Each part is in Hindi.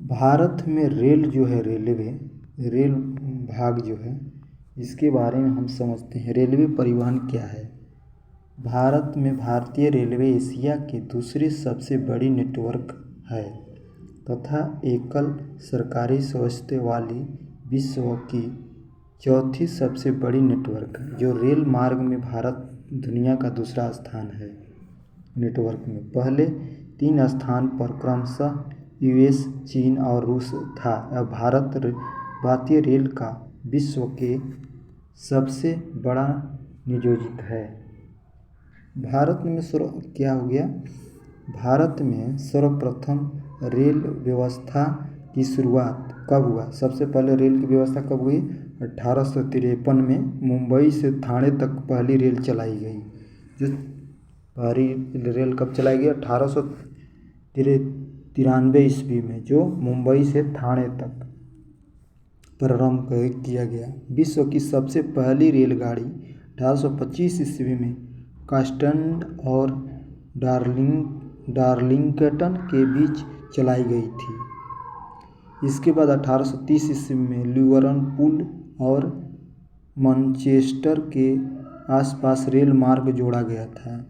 भारत में रेल जो है रेल भाग जो है इसके बारे में हम समझते हैं। रेलवे परिवहन क्या है। भारत में भारतीय रेलवे एशिया के दूसरे सबसे बड़ी नेटवर्क है तथा एकल सरकारी स्वास्थ्य वाली विश्व की चौथी सबसे बड़ी नेटवर्क है। जो रेल मार्ग में भारत दुनिया का दूसरा स्थान है। नेटवर्क में पहले 3 स्थान पर क्रमशः यूएस, चीन और रूस था। अब भारतीय रेल का विश्व के सबसे बड़ा नियोजित है। भारत में क्या हो गया। भारत में सर्वप्रथम रेल व्यवस्था की शुरुआत कब हुआ। सबसे पहले रेल की व्यवस्था कब हुई। 1853 में मुंबई से ठाणे तक पहली रेल चलाई गई। जो पहली रेल कब चलाई गई। 1893 ईस्वी में, जो मुंबई से ठाणे तक प्रारंभ किया गया। विश्व की सबसे पहली रेलगाड़ी 1825 ईस्वी में कास्टन्ड और डार्लिंगटन के बीच चलाई गई थी। इसके बाद 1830 ईस्वी में लिवरपूल और मैनचेस्टर के आसपास रेल मार्ग जोड़ा गया था।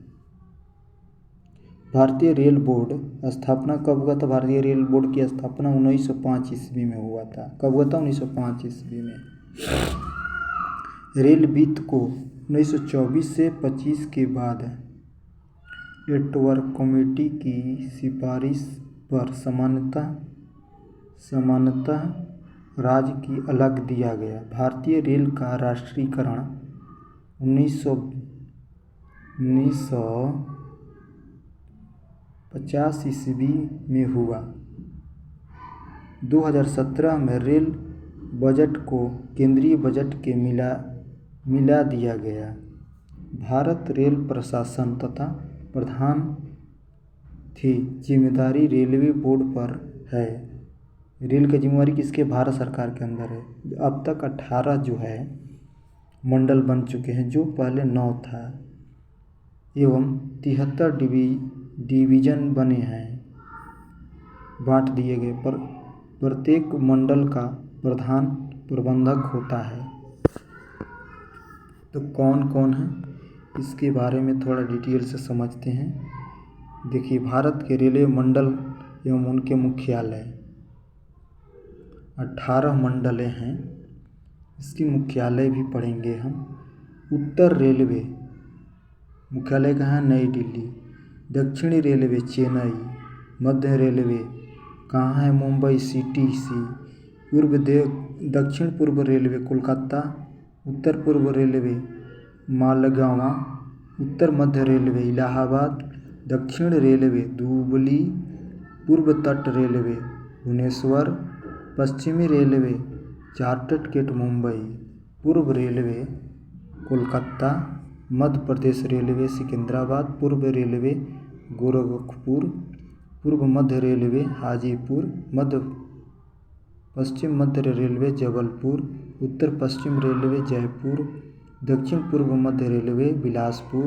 भारतीय रेल बोर्ड स्थापना कब हुआ था। भारतीय रेल बोर्ड की स्थापना 1905 ईस्वी में हुआ था। कब हुआ था। 1905 ईस्वी में। रेल वित्त को 1924 से 25 के बाद नेटवर्क कमेटी की सिफारिश पर सामान्यतः राज्य की अलग दिया गया। भारतीय रेल का राष्ट्रीयकरण 1950 ईस्वी में हुआ। 2017 में रेल बजट को केंद्रीय बजट के मिला दिया गया। भारत रेल प्रशासन तथा प्रधान की जिम्मेदारी रेलवे बोर्ड पर है। रेल की जिम्मेदारी किसके। भारत सरकार के अंदर है। अब तक 18 जो है मंडल बन चुके हैं, जो पहले 9 था, एवं 73 डिवीजन बने हैं, बांट दिए गए। पर प्रत्येक मंडल का प्रधान प्रबंधक होता है। तो कौन कौन है इसके बारे में थोड़ा डिटेल से समझते हैं। देखिए, भारत के रेलवे मंडल एवं उनके मुख्यालय 18 मंडलें हैं। इसकी मुख्यालय भी पढ़ेंगे हम। उत्तर रेलवे मुख्यालय कहाँ है। नई दिल्ली। दक्षिणी रेलवे चेन्नई। मध्य रेलवे कहाँ है। मुंबई सीटीसी। दक्षिण पूर्व रेलवे कोलकाता। उत्तर पूर्व रेलवे मालगांव। उत्तर मध्य रेलवे इलाहाबाद। दक्षिण रेलवे धुबली। पूर्व तट रेलवे भुवनेश्वर। पश्चिमी रेलवे चार्टर्ड गेट मुंबई। पूर्व रेलवे कोलकाता। मध्य प्रदेश रेलवे सिकंदराबाद। पूर्व रेलवे गोरखपुर। पूर्व मध्य रेलवे हाजीपुर। पश्चिम मध्य रेलवे जबलपुर। उत्तर पश्चिम रेलवे जयपुर। दक्षिण पूर्व मध्य railway Bilaspur.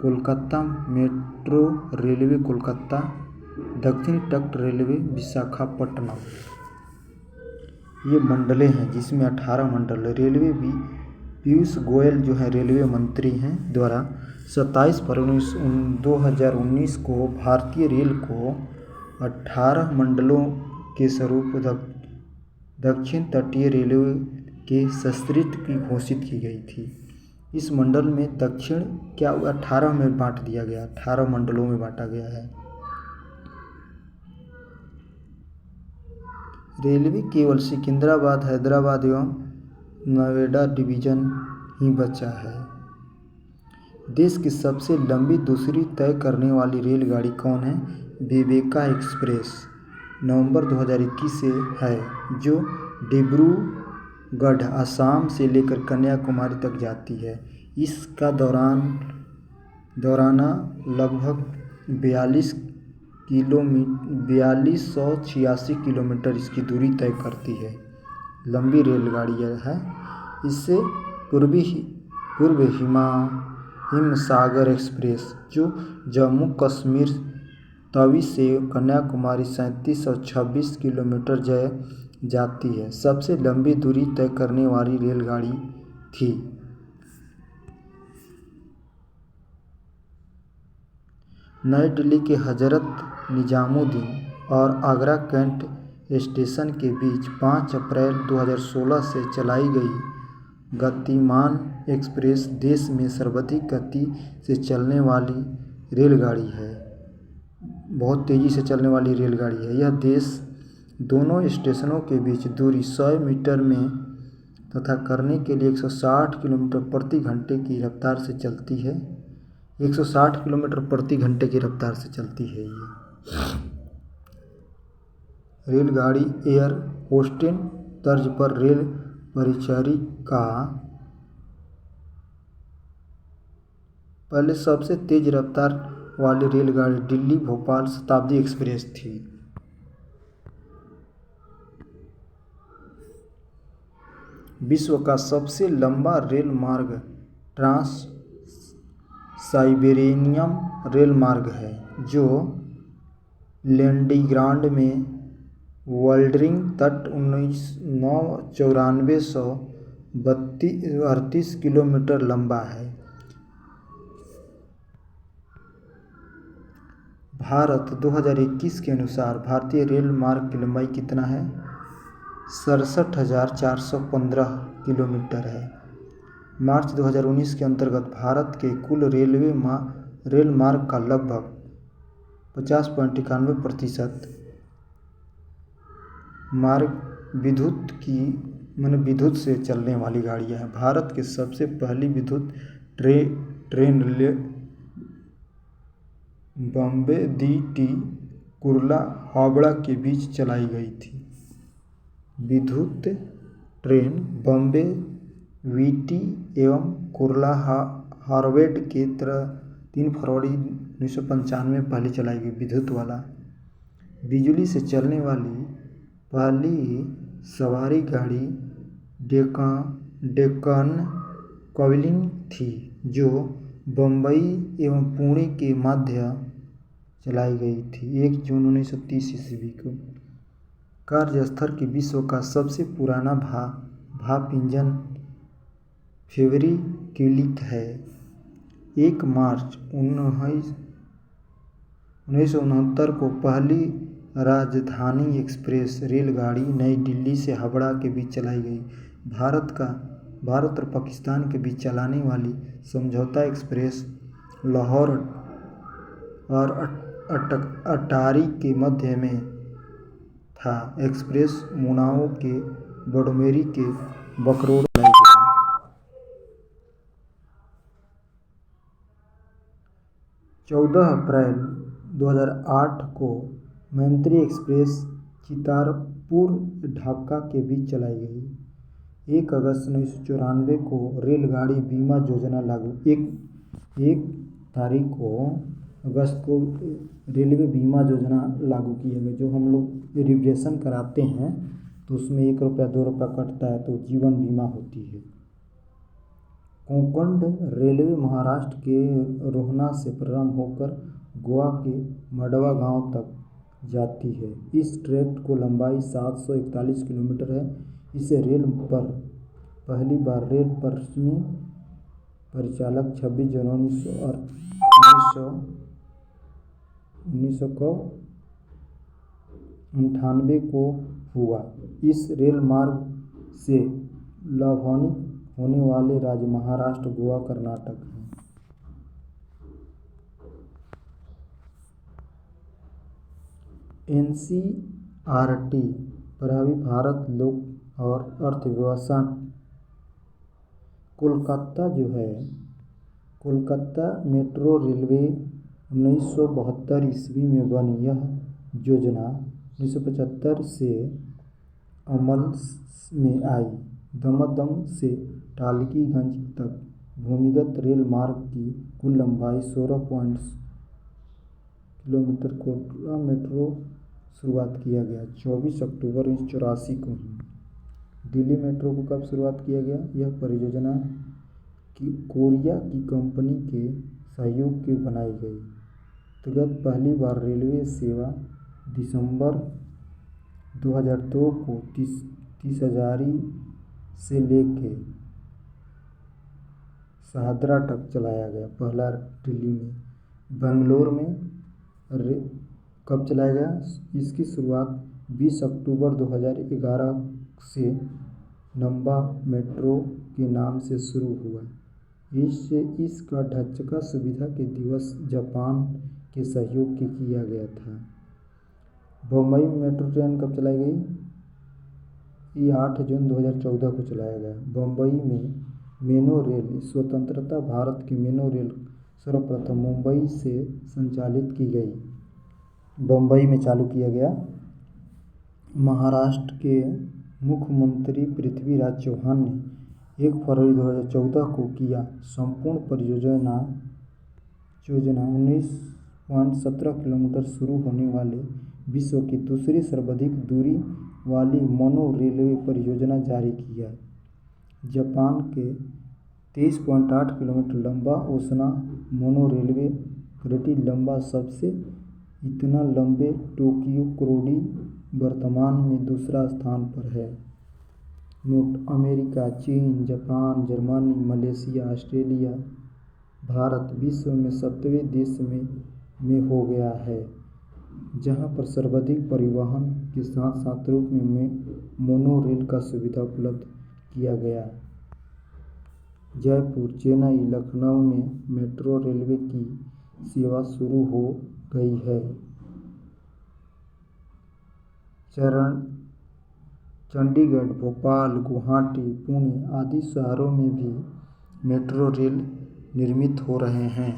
Kolkata metro railway Kolkata. दक्षिण तट रेलवे विशाखापट्टनम। ये मंडलें हैं, जिसमें 18 मंडल। रेलवे पीयूष गोयल जो है रेलवे मंत्री हैं, द्वारा 27 फरवरी 2019 को भारतीय रेल को 18 मंडलों के स्वरूप दक्षिण तटीय रेलवे के सदस्य की घोषित की गई थी। इस मंडल में दक्षिण 18 में बांट दिया गया। 18 मंडलों में बांटा गया है। रेलवे केवल सिकंदराबाद, हैदराबाद एवं नोएडा डिवीजन ही बचा है। देश की सबसे लंबी दूरी तय करने वाली रेलगाड़ी कौन है। विवेका एक्सप्रेस नवंबर 2021 से है, जो डिब्रूगढ़ असम से लेकर कन्याकुमारी तक जाती है। इसका दौराना लगभग 4286 किलोमीटर इसकी दूरी तय करती है। लंबी रेलगाड़ी है। इससे पूर्व हिमसागर एक्सप्रेस, जो जम्मू कश्मीर तवी से कन्याकुमारी 3726 किलोमीटर जाती है। सबसे लंबी दूरी तय करने वाली रेलगाड़ी थी। नई दिल्ली के हजरत निजामुद्दीन और आगरा कैंट स्टेशन के बीच 5 अप्रैल 2016 से चलाई गई गतिमान एक्सप्रेस देश में सर्वाधिक गति से चलने वाली रेलगाड़ी है। बहुत तेज़ी से चलने वाली रेलगाड़ी है। यह देश दोनों स्टेशनों के बीच दूरी 100 मीटर में तथा करने के लिए 160 किलोमीटर प्रति घंटे की रफ्तार से चलती है। 160 किलोमीटर प्रति घंटे की रफ्तार से चलती है। ये रेलगाड़ी एयर होस्टेस तर्ज पर रेल परिचारिका पहले सबसे तेज रफ्तार वाली रेलगाड़ी दिल्ली भोपाल शताब्दी एक्सप्रेस थी। विश्व का सबसे लंबा रेल मार्ग ट्रांस साइबेरियन रेल मार्ग है, जो लेनिनग्राड में वोल्गरिंग तट 9,9438 किलोमीटर लंबा है। भारत 2021 के अनुसार भारतीय रेल मार्ग की लंबाई कितना है? 67,415 किलोमीटर है। मार्च 2019 के अंतर्गत भारत के कुल रेल मार्ग का लगभग 50.91% मार्ग विद्युत से चलने वाली गाड़ियां हैं। भारत की सबसे पहली विद्युत ट्रेन बॉम्बे दी कुर्ला हावड़ा के बीच चलाई गई थी। विद्युत ट्रेन बॉम्बे वीटी एवं कुर्ला हावड़ा के 3 फरवरी 1995 में पहले चलाई गई विद्युत वाला बिजली से चलने वाली पहली सवारी गाड़ी डेक्कन क्वीन थी, जो बम्बई एवं पुणे के मध्य चलाई गई थी 1 जून 1930 ईस्वी को। कार्यस्थल की विश्व का सबसे पुराना भाप इंजन फेवरी क्विलिक है। 1 मार्च 1969 को पहली राजधानी एक्सप्रेस रेलगाड़ी नई दिल्ली से हावड़ा के बीच चलाई गई। भारत और पाकिस्तान के बीच चलाने वाली समझौता एक्सप्रेस लाहौर और अटारी के मध्य में था। एक्सप्रेस मुनाओ के बड़मेरी के बकरोड़ लाई गई। 14 अप्रैल 2008 को मैत्री एक्सप्रेस चितारपुर ढाका के बीच चलाई गई। 1 अगस्त 1994 को रेलगाड़ी बीमा योजना लागू 1 तारीख को अगस्त को रेलवे बीमा योजना लागू किया गया। जो हम लोग रिजर्वेशन कराते हैं तो उसमें 1 रुपया 2 रुपया कटता है, तो जीवन बीमा होती है। कोंकण रेलवे महाराष्ट्र के रोहना से प्रारंभ होकर गोवा के मडवा गांव तक जाती है। इस ट्रैक की लंबाई 741 किलोमीटर है। इसे रेल पर पहली बार रेल पश्चिमी परिचालक 26 जनवरी 1998 को हुआ। इस रेल मार्ग से लाभान्वित होने वाले राज्य महाराष्ट्र, गोवा, कर्नाटक हैं। एनसीईआरटी प्रभावी भारत लोक और अर्थव्यवस्था कोलकाता मेट्रो रेलवे 1972 ईस्वी में बनी। यह योजना 1975 से अमल में आई। दमदम से टालिगंज तक भूमिगत रेल मार्ग की कुल लंबाई 16 किलोमीटर। कोलकाता मेट्रो शुरुआत किया गया 24 अक्टूबर 1984 को ही। दिल्ली मेट्रो को कब शुरुआत किया गया? यह परियोजना कोरिया की कंपनी के सहयोग से बनाई गई। अंतर्गत पहली बार रेलवे सेवा दिसंबर 2002 को तीसहजारी से लेके शाहदरा तक चलाया गया। पहला दिल्ली में। बेंगलोर में कब चलाया गया? इसकी शुरुआत 20 अक्टूबर 2011 से नंबा मेट्रो के नाम से शुरू हुआ। इसका ढांचा सुविधा के दिवस जापान के सहयोग से किया गया था। बम्बई में मेट्रो ट्रेन कब चलाई गई? ये 8 जून 2014 को चलाया गया। बम्बई में मेनो रेल स्वतंत्रता भारत की मेनो रेल सर्वप्रथम मुंबई से संचालित की गई। बम्बई में चालू किया गया। महाराष्ट्र के मुख्यमंत्री पृथ्वीराज चौहान ने 1 फरवरी 2014 को किया। संपूर्ण परियोजना 19.17 किलोमीटर शुरू होने वाले विश्व की दूसरी सर्वाधिक दूरी वाली मोनो रेलवे परियोजना जारी किया। जापान के 23.8 किलोमीटर लंबा ओसाना मोनो रेलवे घंटी लंबा सबसे इतना लंबे टोक्यो क्रोडी वर्तमान में दूसरा स्थान पर है। नोट: अमेरिका, चीन, Japan, Germany, Malaysia, Australia, Bharat विश्व में 7वें देश में हो गया है जहां पर सर्वाधिक परिवहन के साथ साथ रूप में मोनो रेल का सुविधा उपलब्ध किया गया। जयपुर, चेन्नई, लखनऊ में मेट्रो रेलवे की सेवा शुरू हो गई है। चंडीगढ़, भोपाल, गुवाहाटी, पुणे आदि शहरों में भी मेट्रो रेल निर्मित हो रहे हैं।